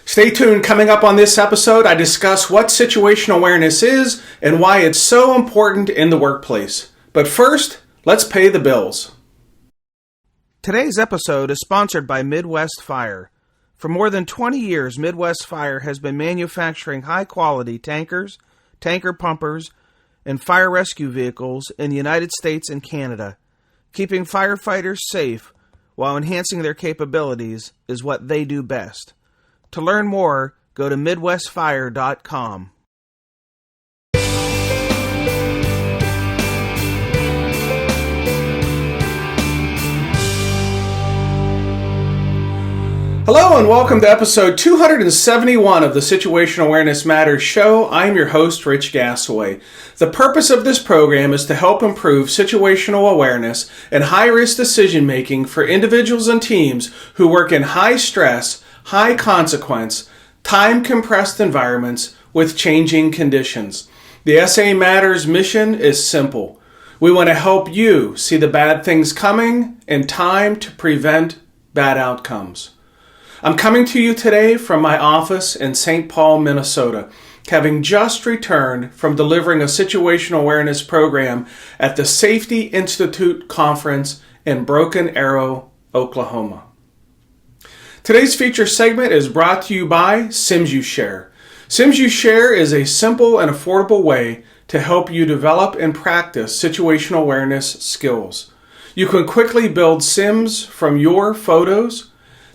Stay tuned. Coming up on this episode, I discuss what situational awareness is and why it's so important in the workplace. But first, let's pay the bills. Today's episode is sponsored by Midwest Fire. For more than 20 years, Midwest Fire has been manufacturing high-quality tankers, tanker pumpers, and fire rescue vehicles in the United States and Canada. Keeping firefighters safe while enhancing their capabilities is what they do best. To learn more, go to MidwestFire.com. Hello and welcome to episode 271 of the Situational Awareness Matters show. I'm your host, Rich Gassaway. The purpose of this program is to help improve situational awareness and high-risk decision-making for individuals and teams who work in high-stress, high-consequence, time-compressed environments with changing conditions. The SAMatters mission is simple. We want to help you see the bad things coming in time to prevent bad outcomes. I'm coming to you today from my office in St. Paul, Minnesota, having just returned from delivering a situational awareness program at the Safety Institute Conference in Broken Arrow, Oklahoma. Today's feature segment is brought to you by SimsUShare. SimsUShare is a simple and affordable way to help you develop and practice situational awareness skills. You can quickly build sims from your photos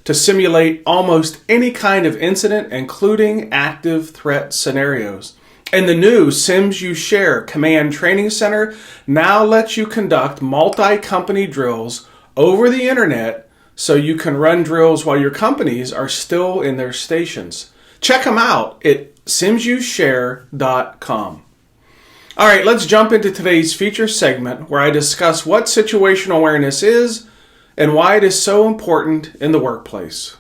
to simulate almost any kind of incident, including active threat scenarios. And the new SimsUShare Command Training Center now lets you conduct multi-company drills over the internet so you can run drills while your companies are still in their stations. Check them out at SimsUShare.com. All right, let's jump into today's feature segment where I discuss what situational awareness is and why it is so important in the workplace.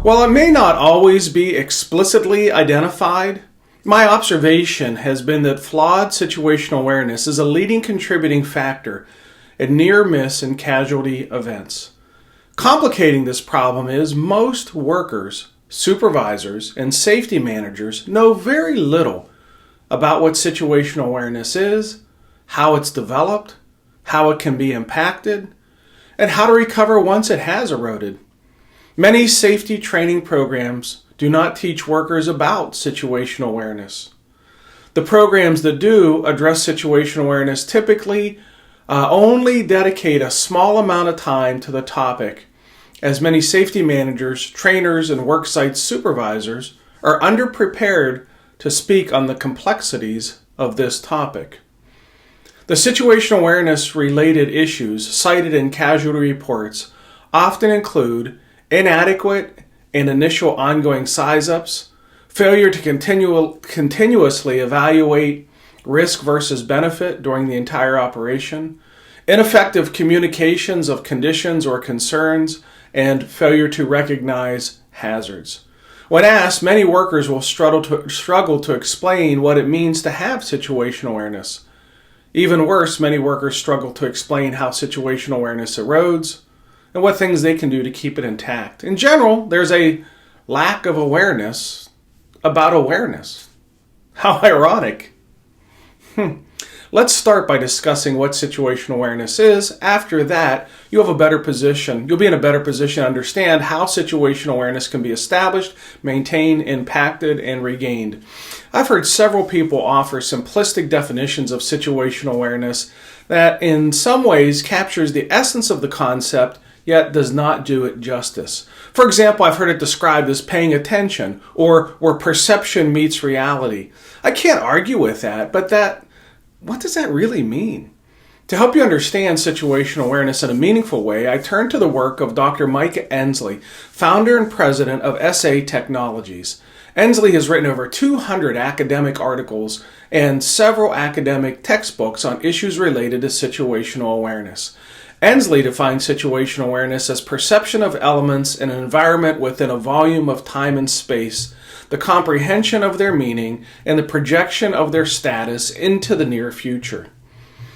While it may not always be explicitly identified, my observation has been that flawed situational awareness is a leading contributing factor in near-miss and casualty events. Complicating this problem is most workers, supervisors, and safety managers know very little about what situational awareness is, how it's developed, how it can be impacted, and how to recover once it has eroded. Many safety training programs do not teach workers about situational awareness. The programs that do address situational awareness typically only dedicate a small amount of time to the topic, as many safety managers, trainers, and worksite supervisors are underprepared to speak on the complexities of this topic. The situational awareness related issues cited in casualty reports often include inadequate and initial ongoing size-ups, failure to continuously evaluate risk versus benefit during the entire operation, ineffective communications of conditions or concerns, and failure to recognize hazards. When asked, many workers will struggle to explain what it means to have situational awareness. Even worse, many workers struggle to explain how situational awareness erodes and what things they can do to keep it intact. In general, there's a lack of awareness about awareness. How ironic. Let's start by discussing what situational awareness is. After that, you'll be in a better position to understand how situational awareness can be established, maintained, impacted, and regained. I've heard several people offer simplistic definitions of situational awareness that in some ways captures the essence of the concept, yet does not do it justice. For example, I've heard it described as paying attention, or where perception meets reality. I can't argue with that, but what does that really mean? To help you understand situational awareness in a meaningful way, I turn to the work of Dr. Mike Ensley, founder and president of SA Technologies. Ensley has written over 200 academic articles and several academic textbooks on issues related to situational awareness. Ensley defines situational awareness as perception of elements in an environment within a volume of time and space the comprehension of their meaning, and the projection of their status into the near future.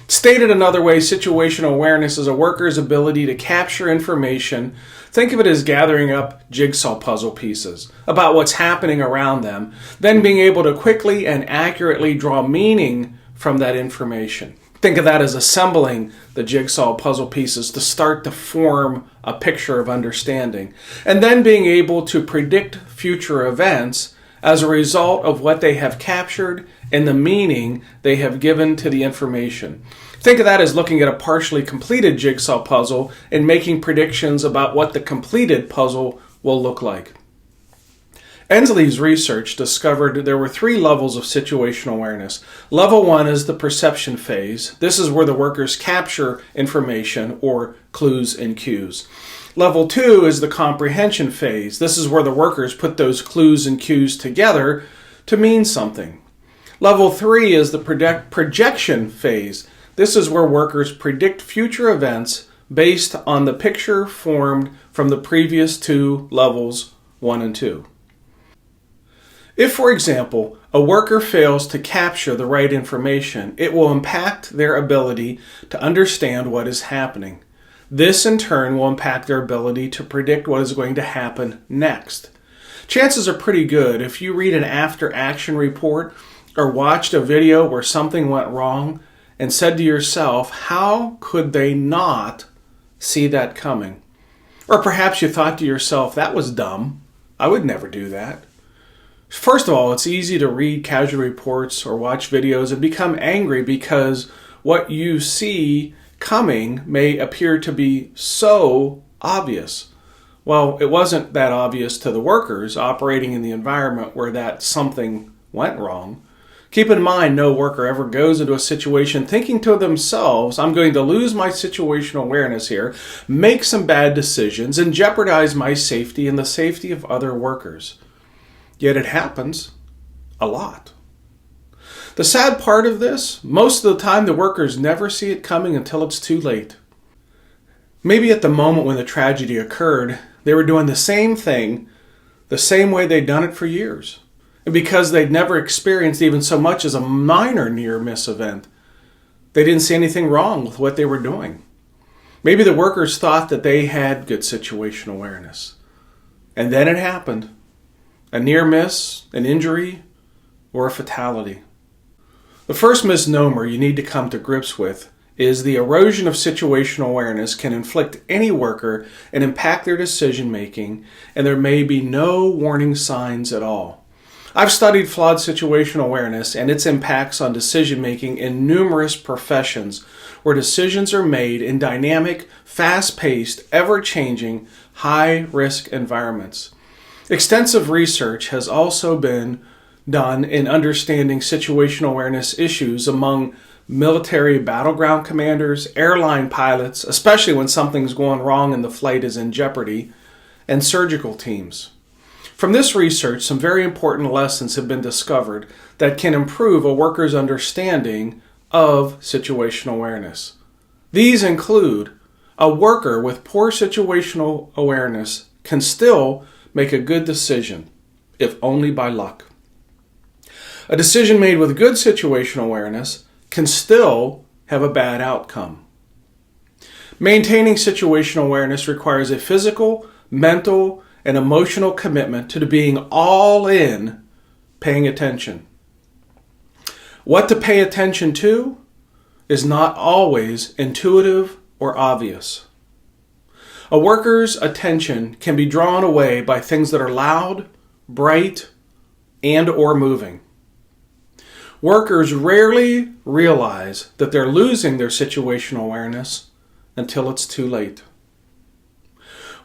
Stated another way, situational awareness is a worker's ability to capture information. Think of it as gathering up jigsaw puzzle pieces about what's happening around them, then being able to quickly and accurately draw meaning from that information. Think of that as assembling the jigsaw puzzle pieces to start to form a picture of understanding, and then being able to predict future events as a result of what they have captured and the meaning they have given to the information. Think of that as looking at a partially completed jigsaw puzzle and making predictions about what the completed puzzle will look like. Ensley's research discovered there were 3 levels of situational awareness. Level 1 is the perception phase. This is where the workers capture information or clues and cues. Level 2 is the comprehension phase. This is where the workers put those clues and cues together to mean something. Level 3 is the projection phase. This is where workers predict future events based on the picture formed from the previous 2 levels, 1 and 2. If, for example, a worker fails to capture the right information, it will impact their ability to understand what is happening. This, in turn, will impact their ability to predict what is going to happen next. Chances are pretty good if you read an after-action report or watched a video where something went wrong and said to yourself, how could they not see that coming? Or perhaps you thought to yourself, that was dumb. I would never do that. First of all, it's easy to read casualty reports or watch videos and become angry because what you see coming may appear to be so obvious. Well, it wasn't that obvious to the workers operating in the environment where that something went wrong. Keep in mind, no worker ever goes into a situation thinking to themselves, I'm going to lose my situational awareness here, make some bad decisions, and jeopardize my safety and the safety of other workers. Yet it happens a lot. The sad part of this, most of the time the workers never see it coming until it's too late. Maybe at the moment when the tragedy occurred, they were doing the same thing, the same way they'd done it for years. And because they'd never experienced even so much as a minor near-miss event, they didn't see anything wrong with what they were doing. Maybe the workers thought that they had good situational awareness. And then it happened. A near miss, an injury, or a fatality. The first misnomer you need to come to grips with is the erosion of situational awareness can inflict any worker and impact their decision making, and there may be no warning signs at all. I've studied flawed situational awareness and its impacts on decision making in numerous professions where decisions are made in dynamic, fast-paced, ever-changing, high-risk environments. Extensive research has also been done in understanding situational awareness issues among military battleground commanders, airline pilots, especially when something's going wrong and the flight is in jeopardy, and surgical teams. From this research, some very important lessons have been discovered that can improve a worker's understanding of situational awareness. These include a worker with poor situational awareness can still make a good decision, if only by luck. A decision made with good situational awareness can still have a bad outcome. Maintaining situational awareness requires a physical, mental, and emotional commitment to being all in, paying attention. What to pay attention to is not always intuitive or obvious. A worker's attention can be drawn away by things that are loud, bright, and or moving. Workers rarely realize that they're losing their situational awareness until it's too late.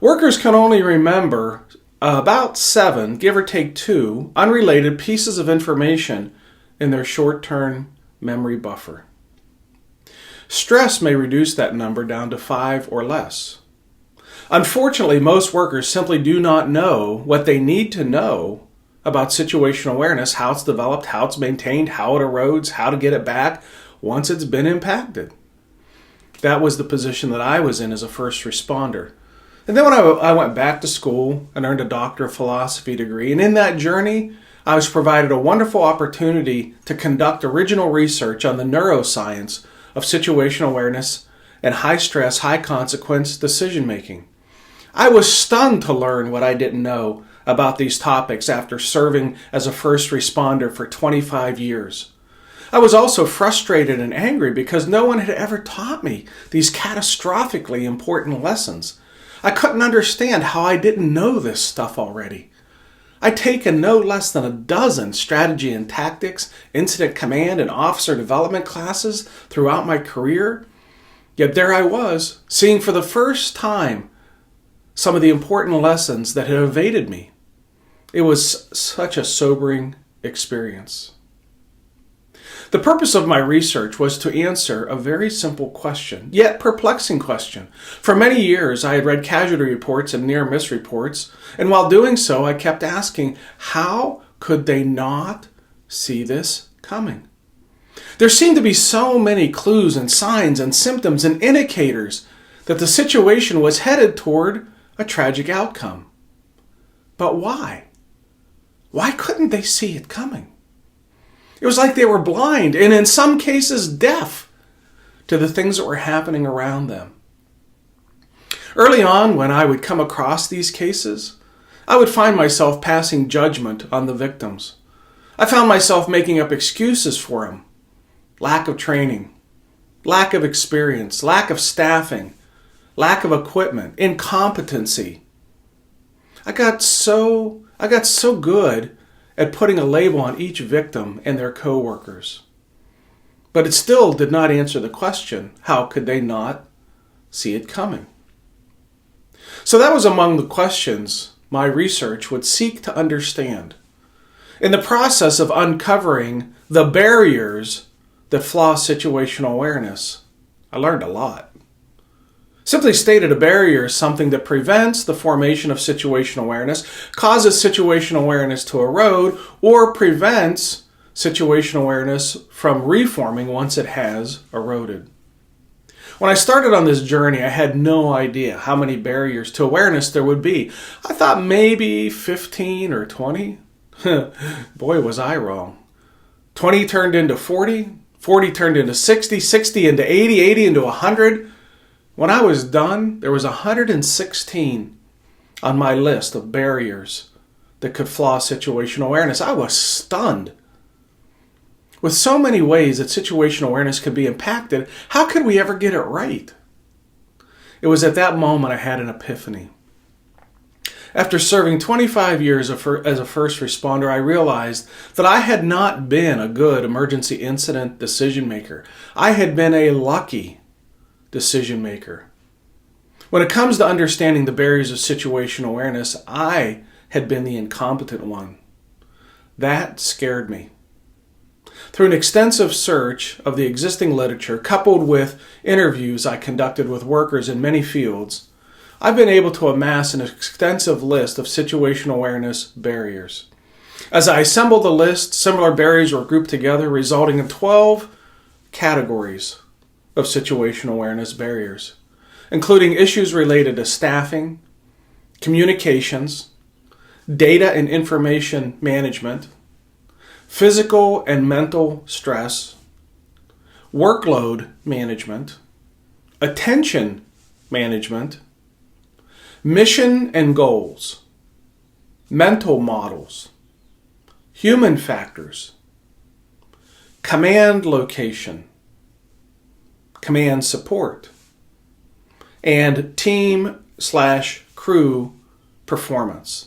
Workers can only remember about 7, give or take 2, unrelated pieces of information in their short-term memory buffer. Stress may reduce that number down to 5 or less. Unfortunately, most workers simply do not know what they need to know about situational awareness, how it's developed, how it's maintained, how it erodes, how to get it back once it's been impacted. That was the position that I was in as a first responder. And then when I went back to school and earned a Doctor of Philosophy degree, and in that journey, I was provided a wonderful opportunity to conduct original research on the neuroscience of situational awareness and high-stress, high-consequence decision-making. I was stunned to learn what I didn't know about these topics after serving as a first responder for 25 years. I was also frustrated and angry because no one had ever taught me these catastrophically important lessons. I couldn't understand how I didn't know this stuff already. I'd taken no less than a dozen strategy and tactics, incident command, and officer development classes throughout my career. Yet there I was, seeing for the first time some of the important lessons that had evaded me. It was such a sobering experience. The purpose of my research was to answer a very simple question, yet perplexing question. For many years, I had read casualty reports and near-miss reports, and while doing so, I kept asking, how could they not see this coming? There seemed to be so many clues and signs and symptoms and indicators that the situation was headed toward a tragic outcome. But why? Why couldn't they see it coming? It was like they were blind and in some cases deaf to the things that were happening around them. Early on, when I would come across these cases, I would find myself passing judgment on the victims. I found myself making up excuses for them. Lack of training, lack of experience, lack of staffing, lack of equipment, incompetency. I got so good at putting a label on each victim and their co-workers. But it still did not answer the question, how could they not see it coming? So that was among the questions my research would seek to understand. In the process of uncovering the barriers that flaw situational awareness, I learned a lot. Simply stated, a barrier is something that prevents the formation of situational awareness, causes situational awareness to erode, or prevents situational awareness from reforming once it has eroded. When I started on this journey, I had no idea how many barriers to awareness there would be. I thought maybe 15 or 20. Boy, was I wrong. 20 turned into 40, 40 turned into 60, 60 into 80, 80 into 100. When I was done, there was 116 on my list of barriers that could flaw situational awareness. I was stunned. With so many ways that situational awareness could be impacted, how could we ever get it right? It was at that moment I had an epiphany. After serving 25 years as a first responder, I realized that I had not been a good emergency incident decision maker. I had been a lucky decision maker. When it comes to understanding the barriers of situational awareness, I had been the incompetent one. That scared me. Through an extensive search of the existing literature, coupled with interviews I conducted with workers in many fields, I've been able to amass an extensive list of situational awareness barriers. As I assembled the list, similar barriers were grouped together, resulting in 12 categories of situational awareness barriers, including issues related to staffing, communications, data and information management, physical and mental stress, workload management, attention management, mission and goals, mental models, human factors, command location, command support, and team/crew performance.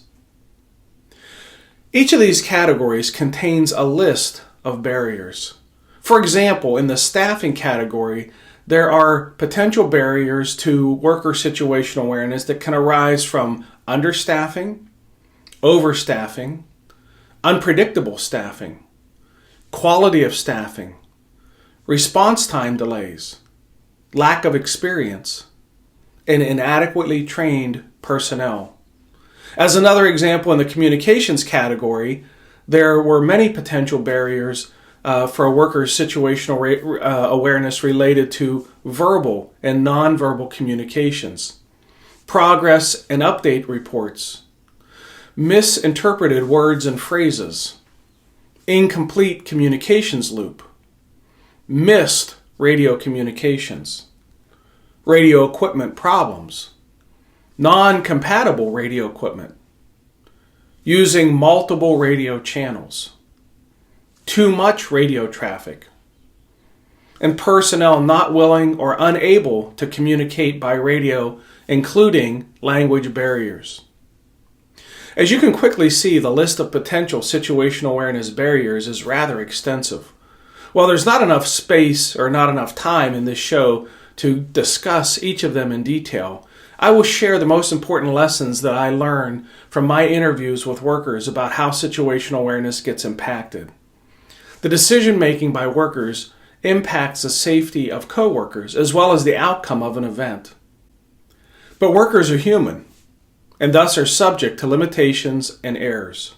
Each of these categories contains a list of barriers. For example, in the staffing category, there are potential barriers to worker situational awareness that can arise from understaffing, overstaffing, unpredictable staffing, quality of staffing, response time delays, lack of experience, and inadequately trained personnel. As another example, in the communications category, there were many potential barriers for a worker's situational awareness related to verbal and nonverbal communications. progress and update reports, misinterpreted words and phrases, incomplete communications loop, missed radio communications, radio equipment problems, non-compatible radio equipment, using multiple radio channels, too much radio traffic, and personnel not willing or unable to communicate by radio, including language barriers. As you can quickly see, the list of potential situational awareness barriers is rather extensive. While there's not enough space or not enough time in this show to discuss each of them in detail, I will share the most important lessons that I learned from my interviews with workers about how situational awareness gets impacted. The decision-making by workers impacts the safety of coworkers as well as the outcome of an event. But workers are human and thus are subject to limitations and errors.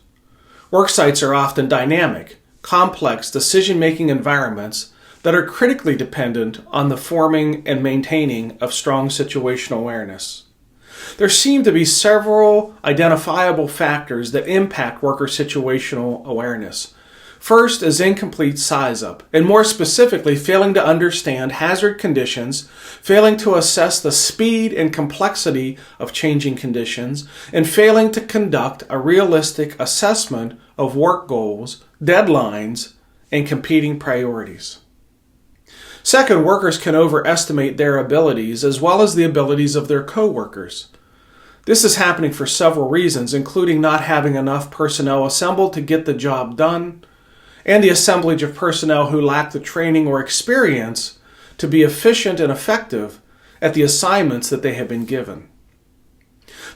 Work sites are often dynamic, complex decision-making environments that are critically dependent on the forming and maintaining of strong situational awareness. There seem to be several identifiable factors that impact worker situational awareness. First is incomplete size-up, and more specifically, failing to understand hazard conditions, failing to assess the speed and complexity of changing conditions, and failing to conduct a realistic assessment of work goals, deadlines, and competing priorities. Second, workers can overestimate their abilities as well as the abilities of their coworkers. This is happening for several reasons, including not having enough personnel assembled to get the job done, and the assemblage of personnel who lack the training or experience to be efficient and effective at the assignments that they have been given.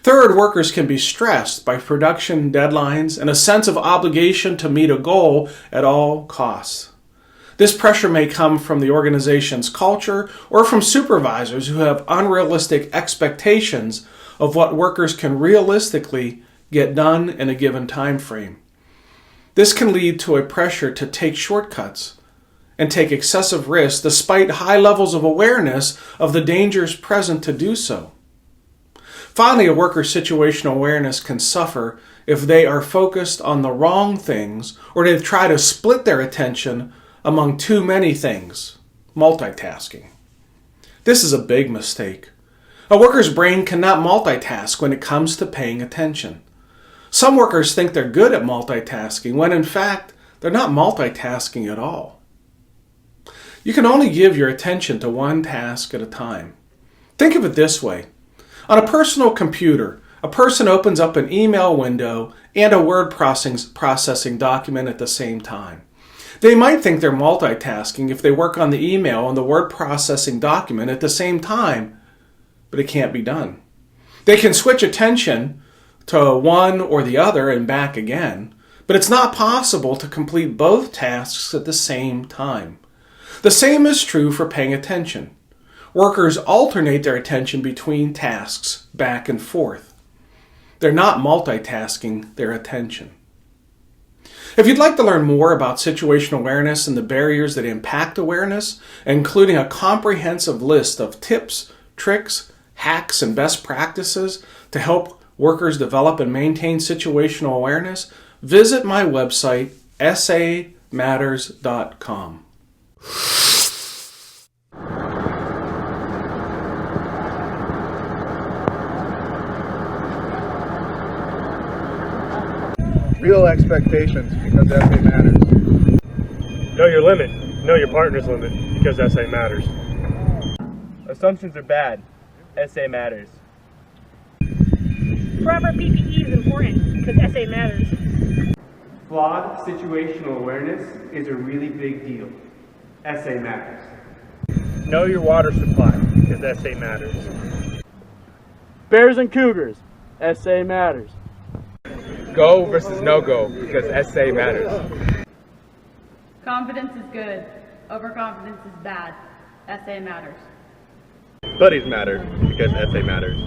Third, workers can be stressed by production deadlines and a sense of obligation to meet a goal at all costs. This pressure may come from the organization's culture or from supervisors who have unrealistic expectations of what workers can realistically get done in a given time frame. This can lead to a pressure to take shortcuts and take excessive risks despite high levels of awareness of the dangers present to do so. Finally, a worker's situational awareness can suffer if they are focused on the wrong things or they try to split their attention among too many things, multitasking. This is a big mistake. A worker's brain cannot multitask when it comes to paying attention. Some workers think they're good at multitasking when in fact they're not multitasking at all. You can only give your attention to one task at a time. Think of it this way. On a personal computer, a person opens up an email window and a word processing document at the same time. They might think they're multitasking if they work on the email and the word processing document at the same time, but it can't be done. They can switch attention to one or the other and back again, but it's not possible to complete both tasks at the same time. The same is true for paying attention. Workers alternate their attention between tasks back and forth. They're not multitasking their attention. If you'd like to learn more about situational awareness and the barriers that impact awareness, including a comprehensive list of tips, tricks, hacks, and best practices to help workers develop and maintain situational awareness, visit my website, SAMatters.com. Real expectations, because SA matters. Know your limit. Know your partner's limit, because SA matters. Assumptions are bad. SA matters. Proper PPE is important because SA matters. Flawed situational awareness is a really big deal. SA matters. Know your water supply, because SA matters. Bears and Cougars, SA matters. Go versus no-go, because SA matters. Confidence is good. Overconfidence is bad. SA matters. Buddies matter, because SA matters.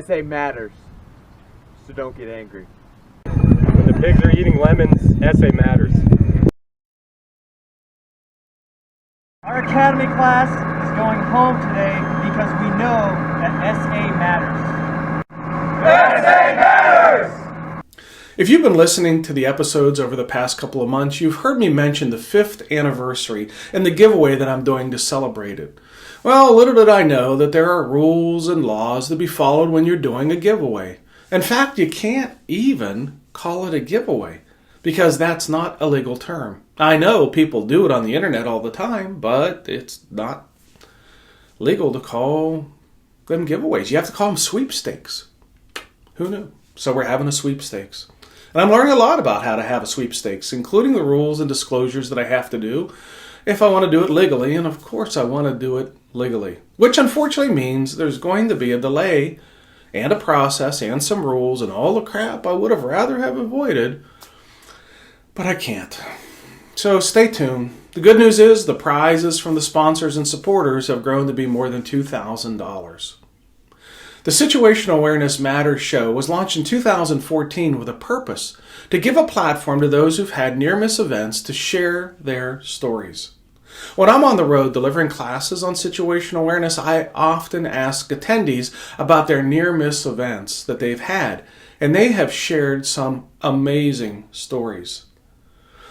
SA matters, so don't get angry. When the pigs are eating lemons, SA matters. Our academy class is going home today because we know that SA matters. SA matters! If you've been listening to the episodes over the past couple of months, you've heard me mention the 5th anniversary and the giveaway that I'm doing to celebrate it. Well, little did I know that there are rules and laws to be followed when you're doing a giveaway. In fact, you can't even call it a giveaway because that's not a legal term. I know people do it on the internet all the time, but it's not legal to call them giveaways. You have to call them sweepstakes. Who knew? So we're having a sweepstakes. And I'm learning a lot about how to have a sweepstakes, including the rules and disclosures that I have to do if I want to do it legally. And of course, I want to do it legally, which unfortunately means there's going to be a delay and a process and some rules and all the crap I would have rather have avoided, but I can't. So stay tuned. The good news is the prizes from the sponsors and supporters have grown to be more than $2,000. The Situational Awareness Matters show was launched in 2014 with a purpose to give a platform to those who've had near-miss events to share their stories. When I'm on the road delivering classes on situational awareness, I often ask attendees about their near-miss events that they've had, and they have shared some amazing stories.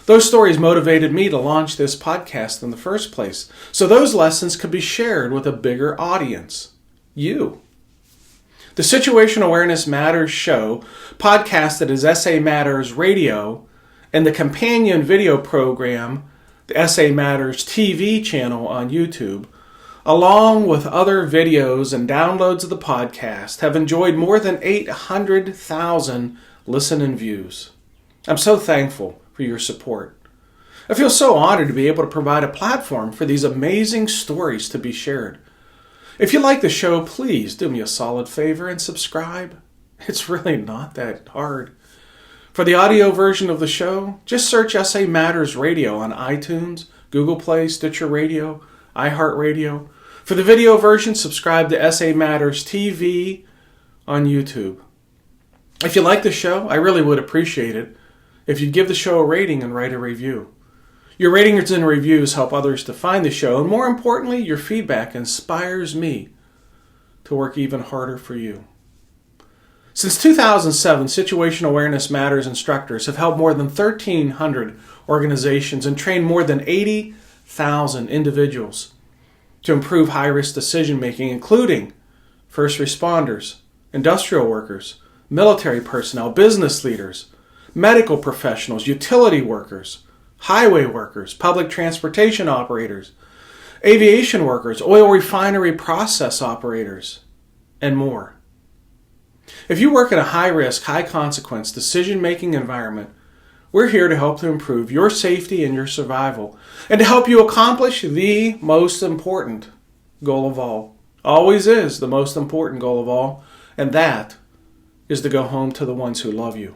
Those stories motivated me to launch this podcast in the first place, so those lessons could be shared with a bigger audience, you. The Situational Awareness Matters show, podcasted as SAMatters Radio, and the companion video program, the SAMatters TV channel on YouTube, along with other videos and downloads of the podcast, have enjoyed more than 800,000 listen and views. I'm so thankful for your support. I feel so honored to be able to provide a platform for these amazing stories to be shared. If you like the show, please do me a solid favor and subscribe. It's really not that hard. For the audio version of the show, just search SAMatters Radio on iTunes, Google Play, Stitcher Radio, iHeartRadio. For the video version, subscribe to SAMatters TV on YouTube. If you like the show, I really would appreciate it if you'd give the show a rating and write a review. Your ratings and reviews help others to find the show, and more importantly, your feedback inspires me to work even harder for you. Since 2007, Situational Awareness Matters instructors have helped more than 1,300 organizations and trained more than 80,000 individuals to improve high-risk decision-making, including first responders, industrial workers, military personnel, business leaders, medical professionals, utility workers, highway workers, public transportation operators, aviation workers, oil refinery process operators, and more. If you work in a high-risk, high-consequence, decision-making environment, we're here to help to improve your safety and your survival, and to help you accomplish the most important goal of all. Always is the most important goal of all, and that is to go home to the ones who love you.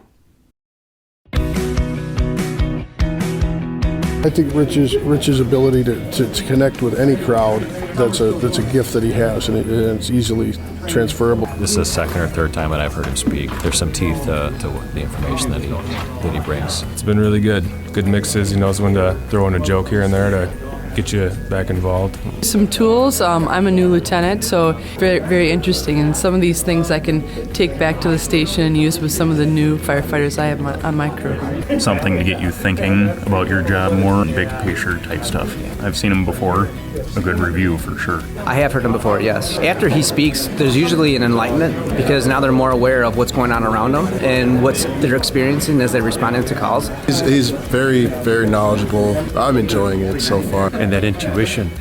I think Rich's ability to connect with any crowd, that's a gift that he has, and it's easily transferable. This is the second or third time that I've heard him speak. There's some teeth to the information that he brings. It's been really good. Good mixes. He knows when to throw in a joke here and there to get you back involved. Some tools. I'm a new lieutenant, so very, very interesting. And some of these things I can take back to the station and use with some of the new firefighters I have on my crew. Something to get you thinking about your job more, big picture type stuff. I've seen him before. A good review for sure. I have heard him before, yes. After he speaks, there's usually an enlightenment because now they're more aware of what's going on around them and what they're experiencing as they're responding to calls. He's very, very knowledgeable. I'm enjoying it so far. And that intuition,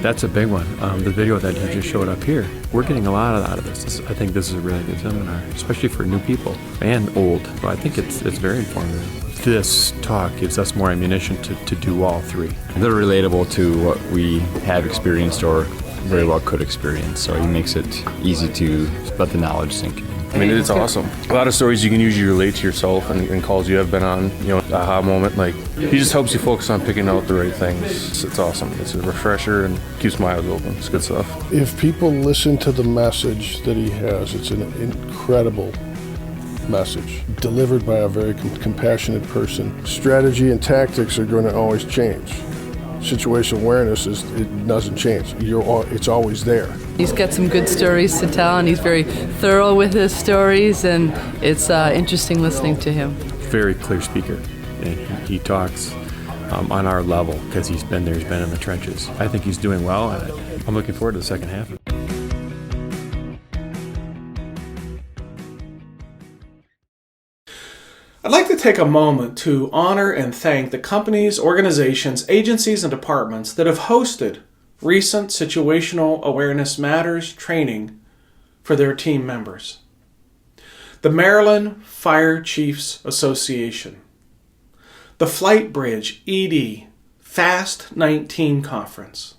that's a big one. The video that you just showed up here, we're getting a lot out of this. I think this is a really good seminar, especially for new people and old. But I think it's very informative. This talk gives us more ammunition to do all three. They're relatable to what we have experienced or very well could experience, so he makes it easy to let the knowledge sink in. I mean, it's awesome. A lot of stories you can usually relate to yourself and calls you have been on, aha moment. Like, he just helps you focus on picking out the right things. It's awesome. It's a refresher and keeps my eyes open. It's good stuff. If people listen to the message that he has, it's an incredible message delivered by a very compassionate person. Strategy and tactics are going to always change. situational awareness it doesn't change. It's always there. He's got some good stories to tell, and he's very thorough with his stories, and it's interesting listening to him. Very clear speaker, and he talks on our level because he's been there, he's been in the trenches. I think he's doing well, and I'm looking forward to the second half. I'd like to take a moment to honor and thank the companies, organizations, agencies, and departments that have hosted recent Situational Awareness Matters training for their team members. The Maryland Fire Chiefs Association, the Flight Bridge ED Fast 19 Conference,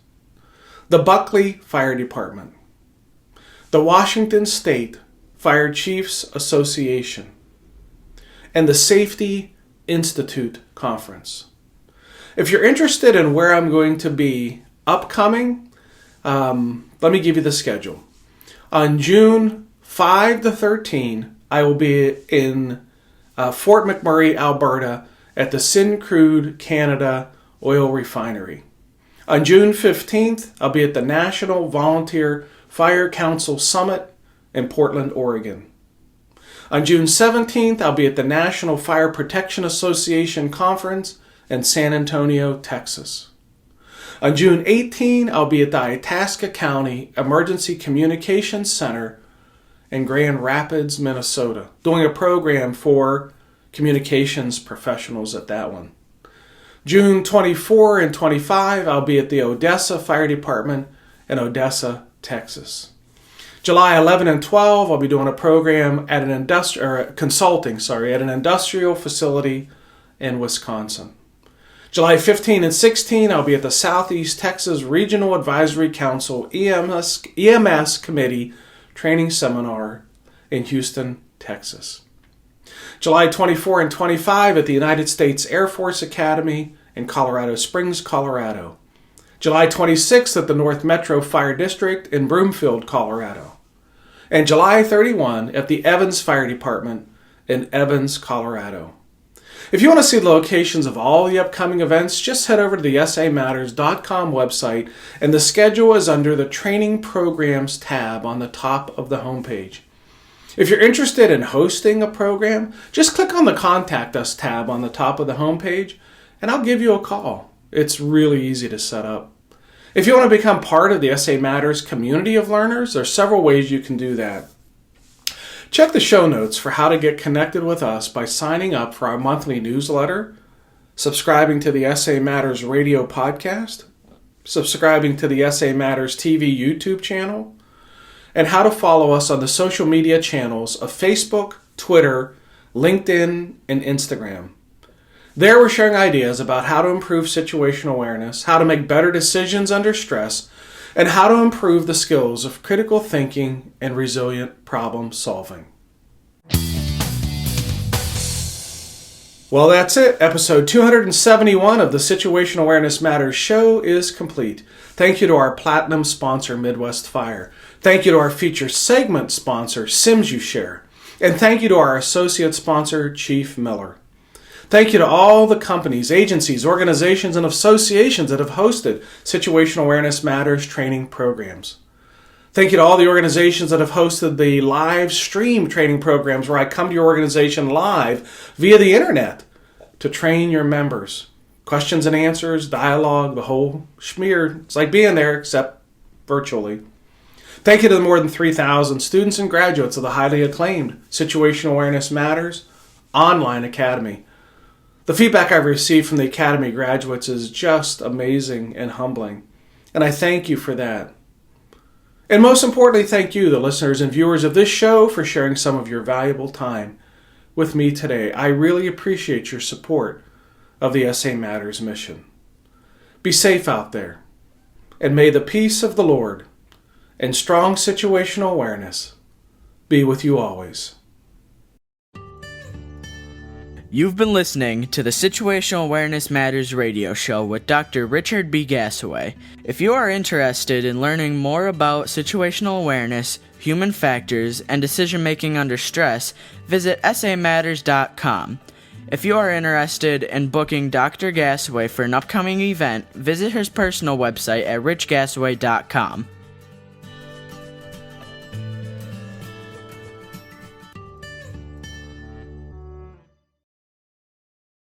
the Buckley Fire Department, the Washington State Fire Chiefs Association, and the Safety Institute Conference. If you're interested in where I'm going to be upcoming, let me give you the schedule. On June 5 to 13, I will be in Fort McMurray, Alberta at the Syncrude Canada Oil Refinery. On June 15th, I'll be at the National Volunteer Fire Council Summit in Portland, Oregon. On June 17th, I'll be at the National Fire Protection Association Conference in San Antonio, Texas. On June 18th, I'll be at the Itasca County Emergency Communications Center in Grand Rapids, Minnesota, doing a program for communications professionals at that one. June 24 and 25, I'll be at the Odessa Fire Department in Odessa, Texas. July 11 and 12, I'll be doing a program at an consulting at an industrial facility in Wisconsin. July 15 and 16, I'll be at the Southeast Texas Regional Advisory Council EMS Committee Training Seminar in Houston, Texas. July 24 and 25 at the United States Air Force Academy in Colorado Springs, Colorado. July 26th at the North Metro Fire District in Broomfield, Colorado. And July 31 at the Evans Fire Department in Evans, Colorado. If you want to see the locations of all the upcoming events, just head over to the SAMatters.com website, and the schedule is under the Training Programs tab on the top of the homepage. If you're interested in hosting a program, just click on the Contact Us tab on the top of the homepage, and I'll give you a call. It's really easy to set up. If you want to become part of the SAMatters community of learners, there are several ways you can do that. Check the show notes for how to get connected with us by signing up for our monthly newsletter, subscribing to the SAMatters radio podcast, subscribing to the SAMatters TV YouTube channel, and how to follow us on the social media channels of Facebook, Twitter, LinkedIn, and Instagram. There we're sharing ideas about how to improve situational awareness, how to make better decisions under stress, and how to improve the skills of critical thinking and resilient problem solving. Well, that's it. Episode 271 of the Situational Awareness Matters show is complete. Thank you to our platinum sponsor, Midwest Fire. Thank you to our feature segment sponsor, SimsUShare. And thank you to our associate sponsor, Chief Miller. Thank you to all the companies, agencies, organizations, and associations that have hosted Situational Awareness Matters training programs. Thank you to all the organizations that have hosted the live stream training programs where I come to your organization live via the internet to train your members. Questions and answers, dialogue, the whole schmear. It's like being there, except virtually. Thank you to the more than 3,000 students and graduates of the highly acclaimed Situational Awareness Matters Online Academy. The feedback I've received from the Academy graduates is just amazing and humbling, and I thank you for that. And most importantly, thank you, the listeners and viewers of this show, for sharing some of your valuable time with me today. I really appreciate your support of the SAMatters mission. Be safe out there, and may the peace of the Lord and strong situational awareness be with you always. You've been listening to the Situational Awareness Matters radio show with Dr. Richard B. Gassaway. If you are interested in learning more about situational awareness, human factors, and decision-making under stress, visit SAMatters.com. If you are interested in booking Dr. Gasaway for an upcoming event, visit his personal website at richgasaway.com.